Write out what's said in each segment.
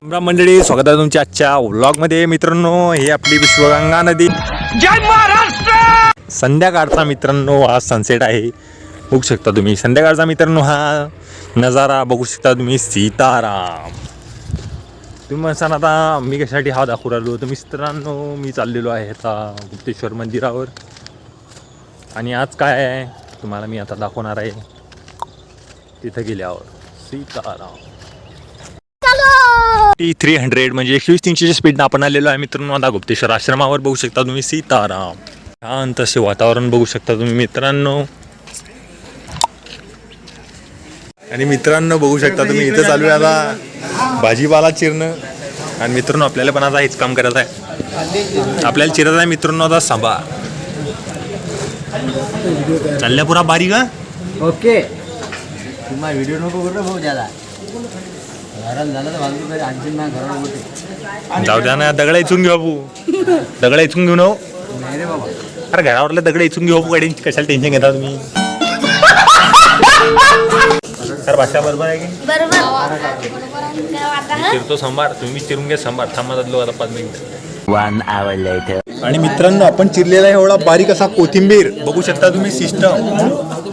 मंडळी, स्वागत आहे तुमच्या आजच्या व्लॉगमध्ये. मित्रांनो, हे आपली विश्वगंगा नदी. जय महाराष्ट्र. संध्याकाळचा मित्रांनो हा सनसेट आहे, बघू शकता तुम्ही. संध्याकाळचा मित्रांनो हा नजारा बघू शकता तुम्ही. सीताराम. तुम्ही म्हणसान आता मी कशासाठी हा दाखवू राहिलो तर मित्रांनो, मी चाललेलो आहे आता गुप्तेश्वर मंदिरावर. आणि आज काय आहे तुम्हाला मी आता दाखवणार आहे. तिथं गेल्यावर सीताराम 300 म्हणजे 120-300च्या स्पीडनं आपण आलेलो आहे मित्रांनो आता गुप्तेश्वर आश्रमावर. बघू शकता तुम्ही सीताराम. शांत असे वातावरण बघू शकता तुम्ही मित्रांनो. आणि मित्रांनो बघू शकता तुम्ही इथं चालू आहे आता भाजीपाला चिरणं. आणि मित्रांनो आपल्याला पण आता हेच काम करायचं आहे. आपल्याला चिरत आहे मित्रांनो आता सांबा. चालल्या पुरा बारीक का ओके. तुम्हाला व्हिडिओ नको करू भाऊ ज्यादा झालं तर बाजू आणखी ना घरावर जाऊ द्या ना. दगड इचून घेऊ बापू. दगड इचून घेऊ नको. नाही रे बाबा. अरे घरावरले दगड इचून घेऊ बापू. गाडी कशाला टेन्शन घेता तुम्ही. सर भाषा बरोबर आहे की चिरतो सांबार. तुम्ही चिरून घ्या सांबार. थांबा लो आता 5 मिनिटं. 1 hour later. आणि मित्रांनो आपण चिरलेला आहे एवढा बारीक असा कोथिंबीर बघू शकता तुम्ही सिस्टम.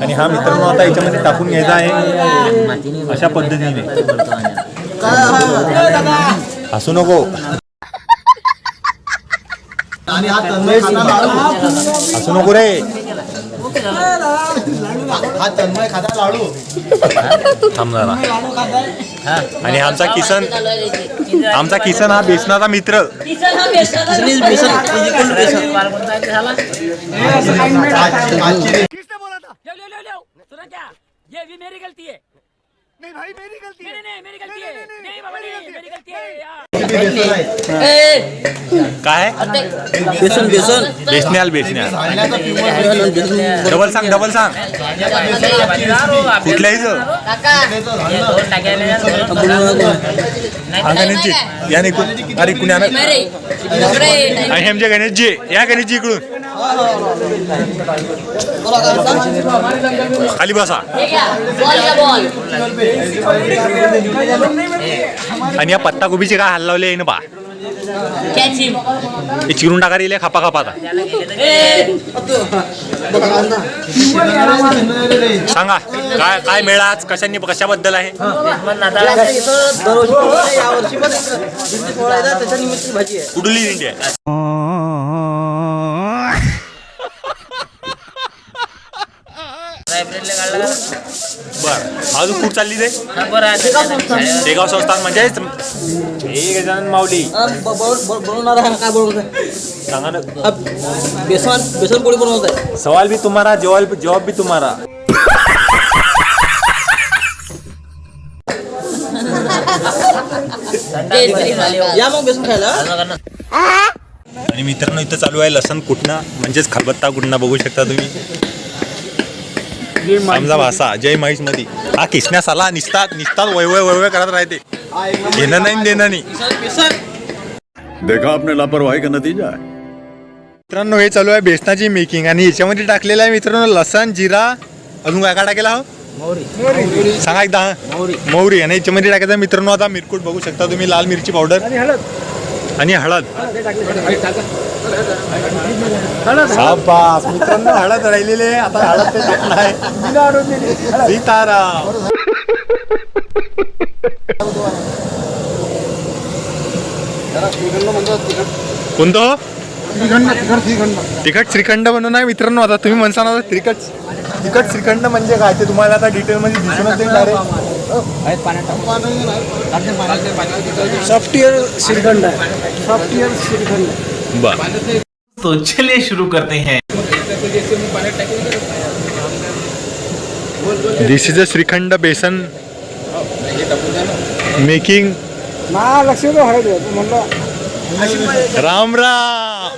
आणि हा मित्रांनो आता याच्यामध्ये टाकून घ्यायचा आहे अशा पद्धतीने. हसू नको. हसू नको रे. थांब जरा. आणि आमचा किसन हा बेसनाचा मित्र. ये भी मेरी गलती है. नहीं भाई मेरी गलती है. नहीं मेरी गलती है. नहीं बाबा नहीं मेरी गलती है. काय बेसन बेसन बेसन्याल बेसन्याल. डबल सांग कुठल्याही गणेशजी या निघून. अरे कुण्या आणि आमच्या गणेशजी या. गणेशजी इकडून खाली बसा. आणि या पत्ता गोबीचे काय हाल लावले ना बा. हे चिरून टाका रे खापा खापा. सांगा काय काय मेळा आज कशाने कशाबद्दल आहे. कुठली दिंडी आहे. बर अजून कुठं चालली ते. शेगाव संस्थान म्हणजे एक जण माऊली बनवणार आहे काय बनवत सांगा ना. बेसन पोळी बनवत आहे. सवाल भी तुम्हारा जवाब भी तुम्हारा. या मग बेसन खायला. आणि मित्रांनो इथं चालू आहे लसण कुटणं म्हणजेच खलबत्ता कुटणं बघू शकता तुम्ही. आमचा भाषा जय महेश मध्ये हा किसण्यास आला. निसतात वय करत राहते. घेणं नाही देणं नाही. देखा आपने लापरवाही का नतीजा है. मित्रांनो हे चालू आहे बेसनाची मेकिंग. आणि याच्यामध्ये टाकलेलं आहे मित्रांनो लसण जिरा. अजून काय टाकेला हो सांगा एकदा. मोहरी. आणि याच्यामध्ये टाकायचं मित्रांनो आता मिरकूट बघू शकता तुम्ही. लाल मिरची पावडर आणि हळद. मित्रांनो हळद राहिलेले आता. हळद ते टाकणार आहे. सीताराम. कोणतं तिखट श्रीखंड बनवून आहे मित्रांनो. आता तुम्ही म्हणसा ना तिखट श्रीखंड म्हणजे काय ते तुम्हाला आता डिटेल मध्ये दिसूनच येईल. सॉफ्टवेअर श्रीखंड आहे. सॉफ्टवेअर श्रीखंड. बर तो चलिए शुरू करते हैं. This is a shrikhand besan making. Ram Ram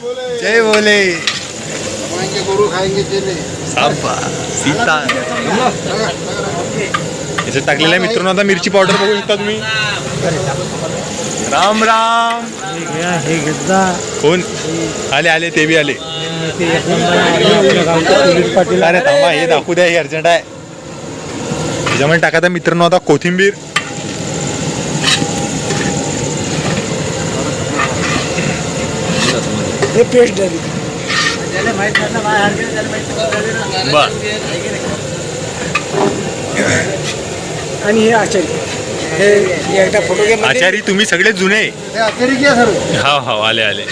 जय बोले. सीता याच्यात टाकलेलं आहे मित्रांनो आता मिरची पावडर बघू शकता तुम्ही. राम राम. कोण आले ते बी आले. अरे थांबा हे दाखवू द्या. हे अर्जंट आहे. त्याच्यामध्ये टाकायचं मित्रांनो आता कोथिंबीर. हे पेस्ट झाली. त्याला माहित नाही ना, बाहेर गेलं त्याला माहित नाही. बर. आणि हे आचारी हे एकदा फोटो घे. आचारी तुम्ही सगळे जुने. ते अखेरी घ्या सर्व. हा हा आले आले.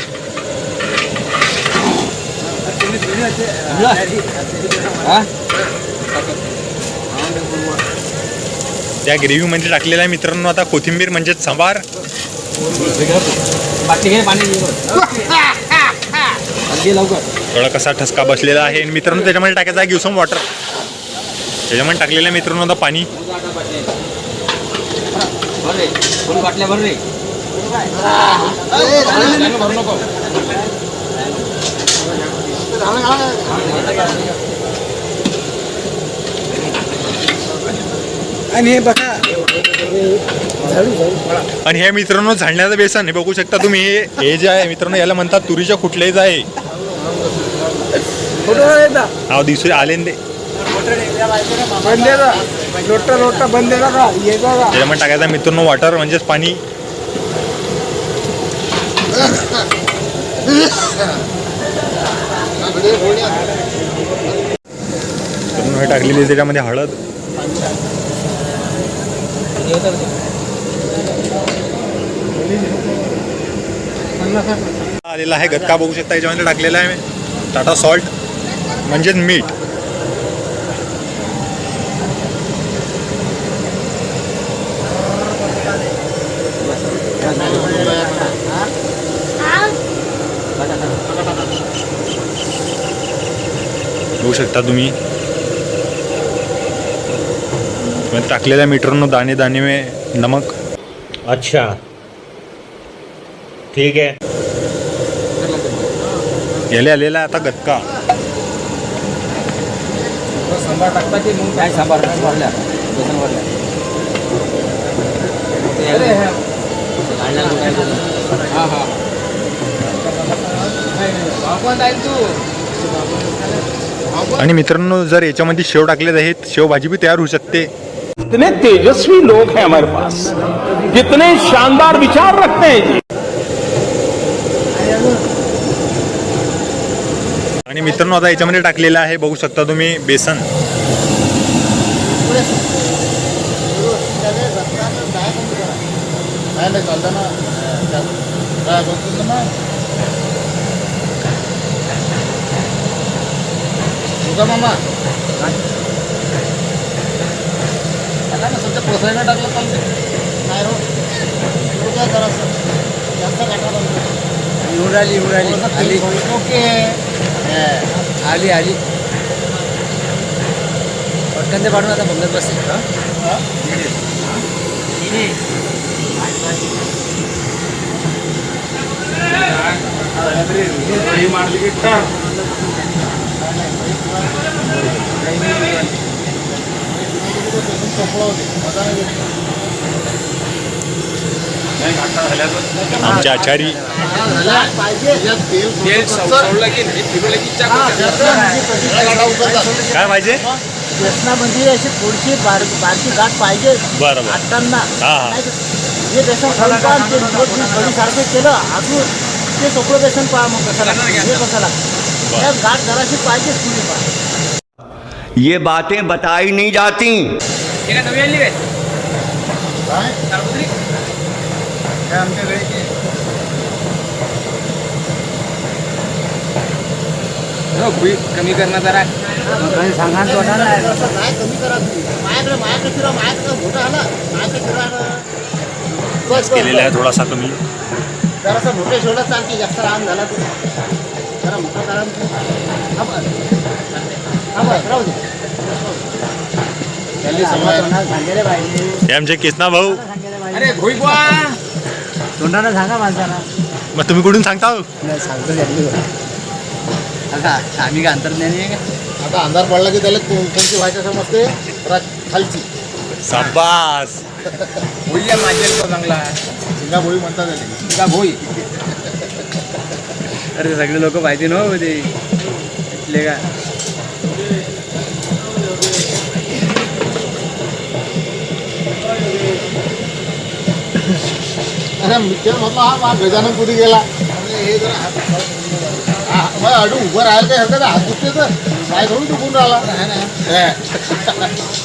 त्या ग्रेव्ही मध्ये टाकलेला आहे मित्रांनो आता कोथिंबीर म्हणजेच सांबार. थोडा कसा ठसका बसलेला आहे आणि मित्रांनो त्याच्यामध्ये टाकायचा आहे गिवसम वॉटर. त्याच्यामध्ये टाकलेलं आहे मित्रांनो आता पाणी. बाटल्या भर रे. आणि हे बघा आणि हे मित्रांनो झाडण्याचं बेसन हे बघू शकता तुम्ही. हे जे आहे मित्रांनो याला म्हणतात तुरीच्या कुठलेच आहे. हा दिवशी आले ना ते. बंदेला लोटा बंदेला का ये का त्याच्यामध्ये टाकायचं मित्रांनो वॉटर म्हणजेच पाणी. हे टाकलेली आहे त्याच्यामध्ये हळद. आलेला आहे गत्का बघू शकता. याच्यामध्ये टाकलेला आहे टाटा सॉल्ट म्हणजेच मीठ. बघू शकता तुम्ही टाकलेल्या मीटरनो दाने दाने में नमक. अच्छा ठीक आहे. गेले आलेला आता गत्का. सांबार टाकता की मग काय सांबार भरल्या बेसन भरल्या. हां हां आणि मित्रांनो जर याच्यामध्ये शेव टाकले आहेत शेव भाजी भी तयार होऊ शकते. कितने तेजस्वी लोग हैं हमारे पास, कितने शानदार विचार रखते हैं जी. आणि मित्रांनो आता याच्यामध्ये टाकलेलं आहे बघू शकता तुम्ही बेसन. मामा त्याला ना सध्या पोसायला टाकलं चालते नाही रो. काय करायचं जास्त काटा उडाली आली. ओके आली आली पटकन ते पाठवून आता बंगत बसते. आमचे आचारी. काय पाहिजे बेसनामध्ये अशी थोडीशी बारकी गाठ पाहिजे. बरोबर. आटताना हा हा जे बेसन सारखं केलं अजून ते सोपं बेसन पहा मग कसं लागतं. हे कसं लागतं त्यात गाठ जराशी पाहिजे थोडी पहा. ये बातें बताई नहीं जाती. कमी करणं जरा सांगा कमी करा. माझ्याकडे फिरा माझ्याकडे मोठा आला माझ्याकडे फिरा केलेला आहे थोडासा कमी. जरासा मोठे शोला चालते जास्त लहान झाला तू जरा मोठा करा. राहू दे. सांगायला पाहिजे. हे आमचे कृष्णा भाऊ. अरे भोई तोंडानं सांगा माणसाला. मग तुम्ही कुठून सांगता हो? सांगतो त्यांनी आता आम्ही का अंतर्ज्ञानी आहे का. आता अंधार पडला की त्याला कोणती भाषा समजते खालची. शाबास. भोई माझ्या चांगला शिंगा भोई म्हणतात शिंगा भोई. अरे सगळे लोक पाहिजे ना ते इथले का. अरे मित्र म्हटलं हा गजानन पुरी गेला आडू उभं राहायला काय हरकत हात दुखते तर काय करून दुखून राहिला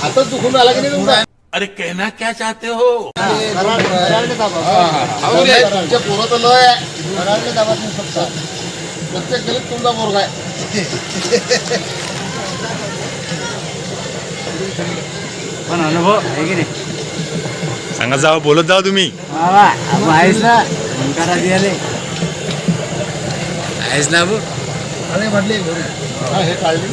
हातच दुखून राहिला की नाही तुमचा अरे कहना क्या चाहते हो तुमच्या पोरं तर लय आहे दाबात नाही फक्त प्रत्येक गलीत तुमचा पोरगा आहे पण अनुभव आहे की नाही सांगा जावं, बोलत जावं तुम्ही. आहेस ना ओंकारा दियाले आहेस ना भाऊ. आणि म्हटले हे काढली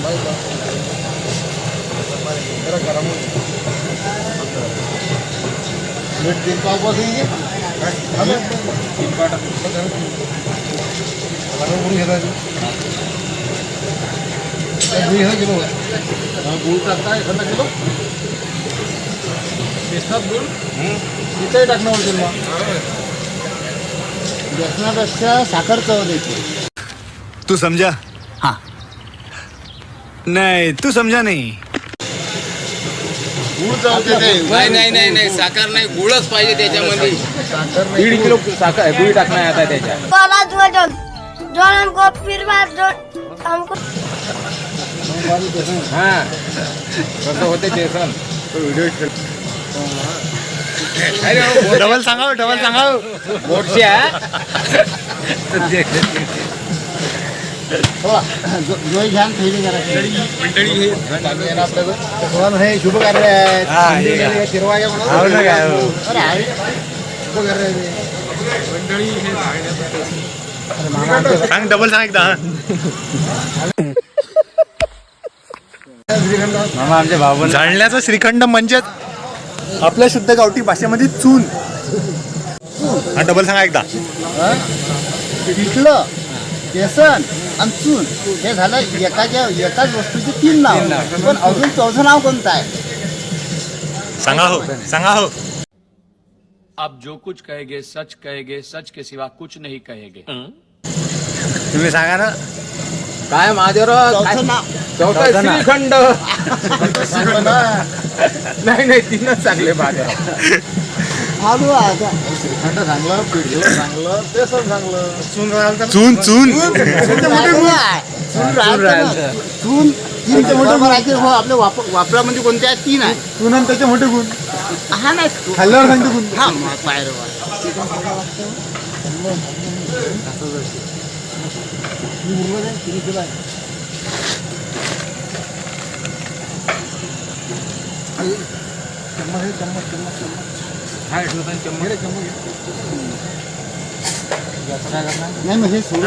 तीन पाव पासून किलो गुळ टाकता एखादा किलो बेसनात गुळ तिथंही टाकणार होतील मग बेसनापेक्षा साखर चव द्यायची. तू समझा? हाँ. नहीं तू समझा नहीं. गुळ चव देते. नाही साखर नाही गुळच पाहिजे त्याच्यामध्ये. साखर 1.5 किलो साखर गुळ टाकना आता त्याच्या. जो हमको फिर बात जो हमको हा कसं होते बेसन डबल सांगाव. मोठ्या जोई घ्यान थैली करा आपल्याला हे शुभ कार्य आहे फिरवाय म्हणून अरे आहे शुभ कार्य आहे सांग, डबल सांग एकदा. मामा आमच्या भाऊ जाळण्याचं श्रीखंड म्हणजेच आपल्या शुद्ध गावठी भाषेमध्ये चून. हा डबल सांगा एकदा. पिठलं बेसन आणि चून हे झालं एकाच वस्तूचे 3 नाव पण अजून 4थं नाव कोणतं आहे सांगा हो. आप जो कुछ कहेंगे सच के सिवा कुछ नहीं कहेंगे. तुम्ही सांगा ना. काय महादेवराव चौथं नाव चौथा श्रीखंड. नाही 3च चांगले महादेवराव. आलू आता श्रीखंड चांगलं पिठलं चांगलं बेसन चांगलं चून चून 3 मोठे राहते हो आपल्या वापरामध्ये कोणते आहेत 3 आहे चून आणि त्याचे मोठे गुण हा नाही खाल्ल्यावर सांगतो गुण. हा पायरवा नाही मग हे सोडून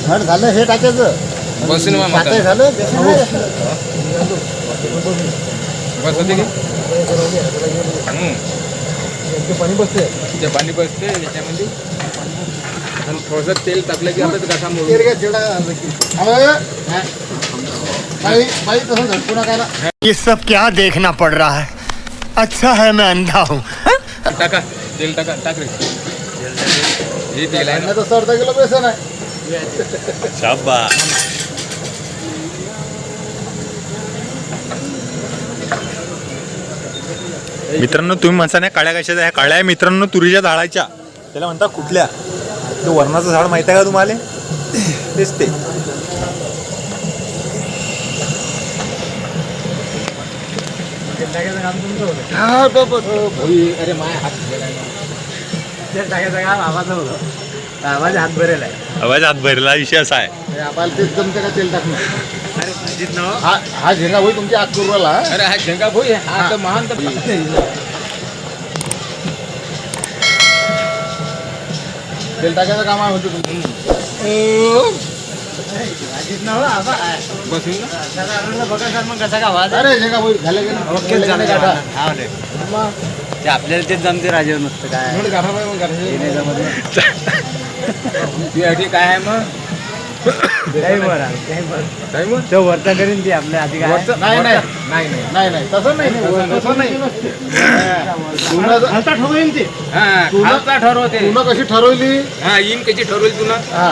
घट झालं हे टाकायचं बसून टाकाय झालं पाणी बसते ते पाणी बसते त्याच्यामध्ये आणि थोडंसं तेल टाकलं की आपलं कसा बाई तसं झटकू नका. ये सब क्या देखना पड़ रहा है. अच्छा है मैं अंधा हूँ. टाका तेल टाक रे. हे तेल आहे ना. तसं अर्धा किलो बेसन आहे. शाबास. मित्रांनो तुम्ही म्हणता नाही काळ्या कशाच्या, ह्या काळ्या मित्रांनो तुरीच्या झाडाच्या. त्याला म्हणता कुठल्या, तो वरणाचं झाड माहिती आहे का तुम्हाला? तेच ते. अरे माय हात आवाज हात भरेल आहे. आवाज हात भरला विषय असा आहे. आपल्याला तेच जमते का तेल टाकणं. हा झेंगा होई तुमची आग करू राहिला. अरे हा शेंगा भोई हा तर महान तर तेल टाकायचं काम आहे म्हणतो तुम्ही. बसून अरे झेंगा होई झालं की ते आपल्याला तेच जमते राजेवर नसतं काय काय आहे मग तो वरचा करीन ती आपल्या आधी काय नाही तसं नाही ठरवेल ती खालचा ठरवते तुला कशी ठरवली. हा इन कशी ठरवली तुला. हा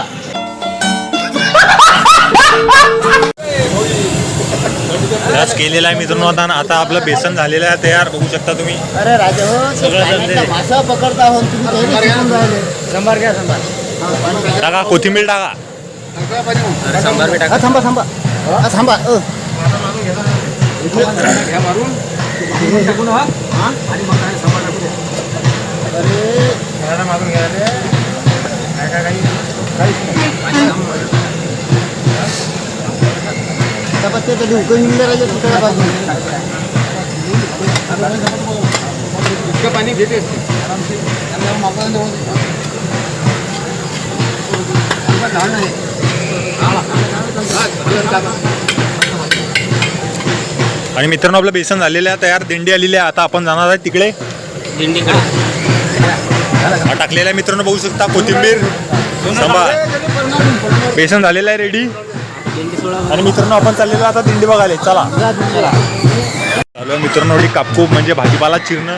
रस केलेला आहे मित्रांनो. आता आपलं बेसन झालेलं आहे तयार, बघू शकता तुम्ही. अरे राजा हो सगळं मासा पकडता हो तुम्ही त्याला शिकून राहिले. संभार घ्या संभार. टाका कोथिंबीर टाका. हा थांबा थांबा हा थांबा ते कधी उकळून निघलं राहिजे तुझ्या बाजूने पाणी घेते आणि मित्रांनो आपलं बेसन झालेलं आहे तयार, दिंडी आलेली आहे. आता आपण जाणार आहे तिकडे दिंडीकडे. टाकलेलं आहे मित्रांनो, बघू शकता कोथिंबीर, सांबार. बेसन झालेलं आहे रेडी. आणि मित्रांनो आपण चाललेलो आता दिंडी बघायला. चला चालू आहे मित्रांनो कापकूप म्हणजे भाजीपाला चिरणं.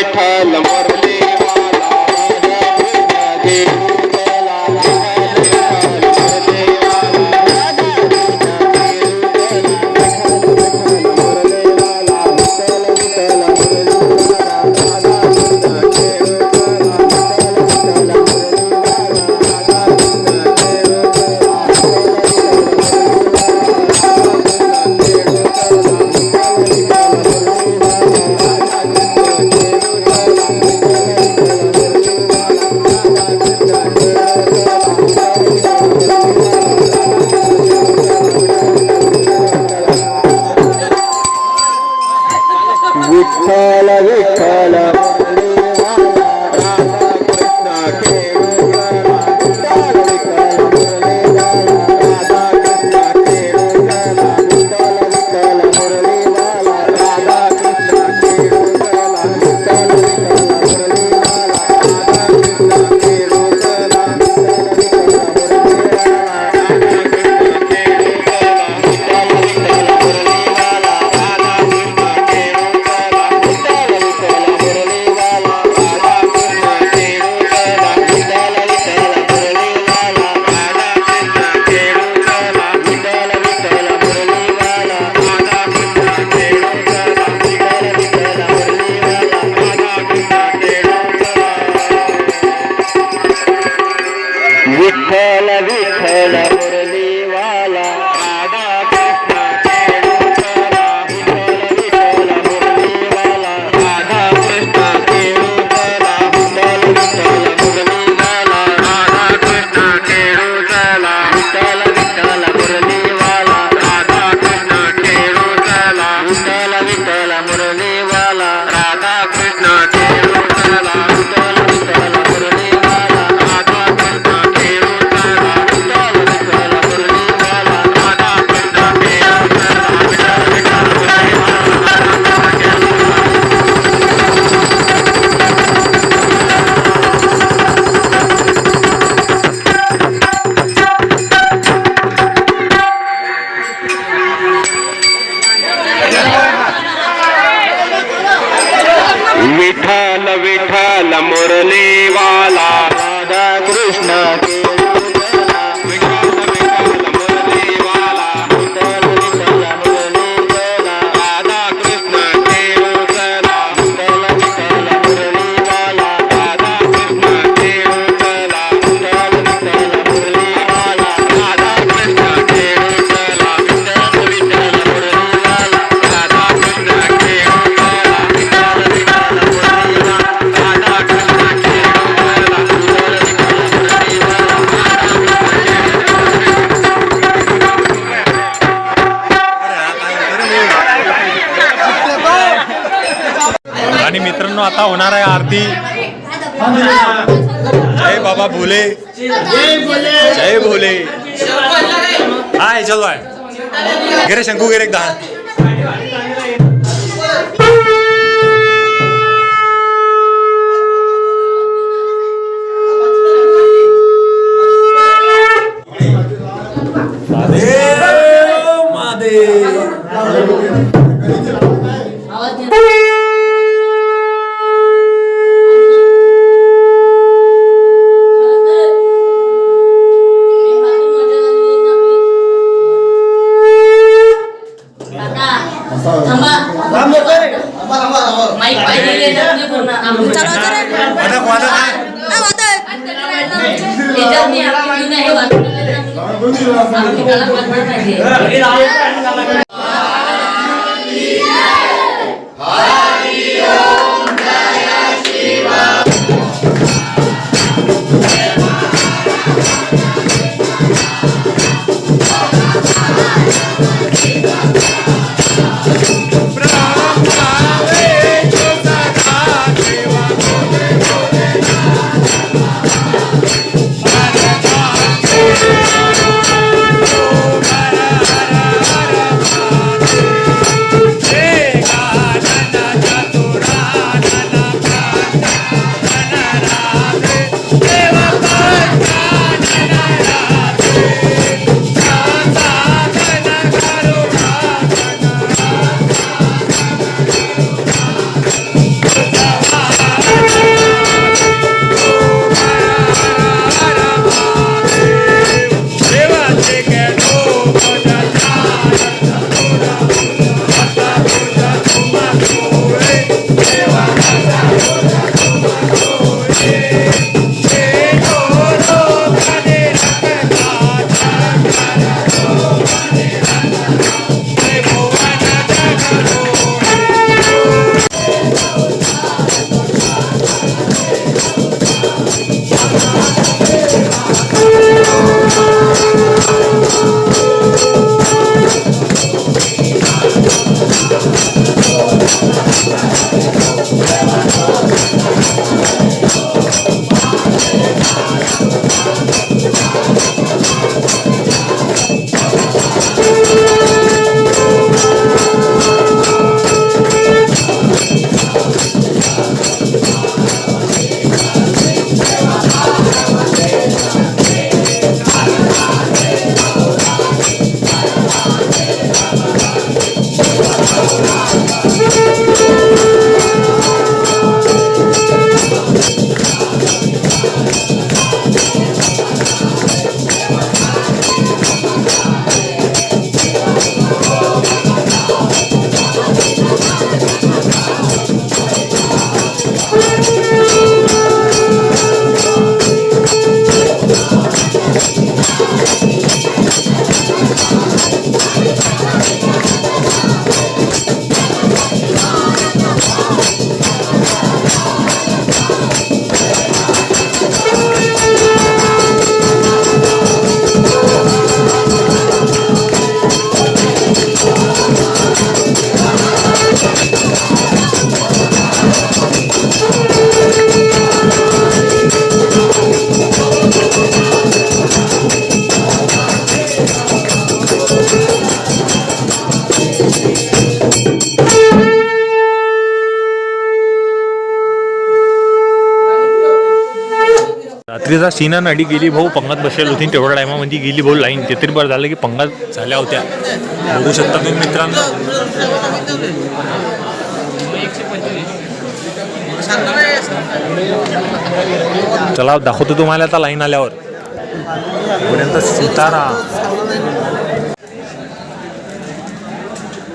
विठ्ठल मुरली विठ्ठल विठ्ठल विठ्ठल विठ्ठल मुरलीवाला राधा कृष्ण केळुकला विठ्ठल मुरलीवाला राधा कृष्ण केळुकला विठ्ठल मुरलीवाला राधा कृष्ण केळुकला विठ्ठल मुरलीवाला राधा कृष्ण केळुकला विठ्ठल मुरलीवाला राधा कृष्ण केळुकला विठ्ठल विठ्ठल मुरलीवाला राधा कृष्ण केळुकला विठ्ठल विठ्ठल मुरलीवाला विठ्ठल मुरलीवाला राधा कृष्ण केळुकला विठ्ठल मुरलीवाला राधा कृष्ण केळुकला विठ्ठल मुरलीवाला राधा कृष्ण केळुकला विठ्ठल मुरलीवाला राधा कृष्ण आणि मित्रांनो आता होणार आहे आरती. जय बाबा भोले, जय भोले. हाय चलो आहे गे रे शंकू गे रे एकदा. रात्रीचा सीना नडी गेली भाऊ, पंगत बसेल होती तेवढ्या टायमामध्ये गेली भाऊ लाईन. ते तरी बरं झालं की पंगत झाल्या होत्या. बघू शकता तुम्ही मित्रांनो. चला दाखवतो तुम्हाला आता लाईन आल्यावर. पर्यंत सीतारा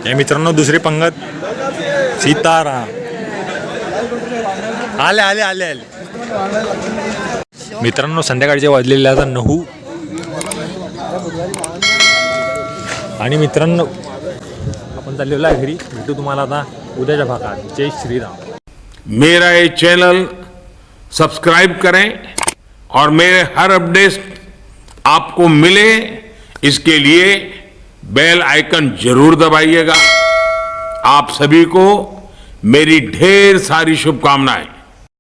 हे मित्रांनो, दुसरी पंगत सीतारा. आले आले आले आले मित्रांनो. संध्याकाळचे वाजलेले आता 9 आणि मित्रांनो आपण चाललेलो आहे घरी. भेटू तुम्हाला आता उद्याच्या भागात. जय श्रीराम. मेरा ये चैनल सब्सक्राइब करें और मेरे हर अपडेट आपको मिले, इसके लिए बेल आइकन जरूर दबाइएगा. आप सभी को मेरी ढेर सारी शुभकामनाएं.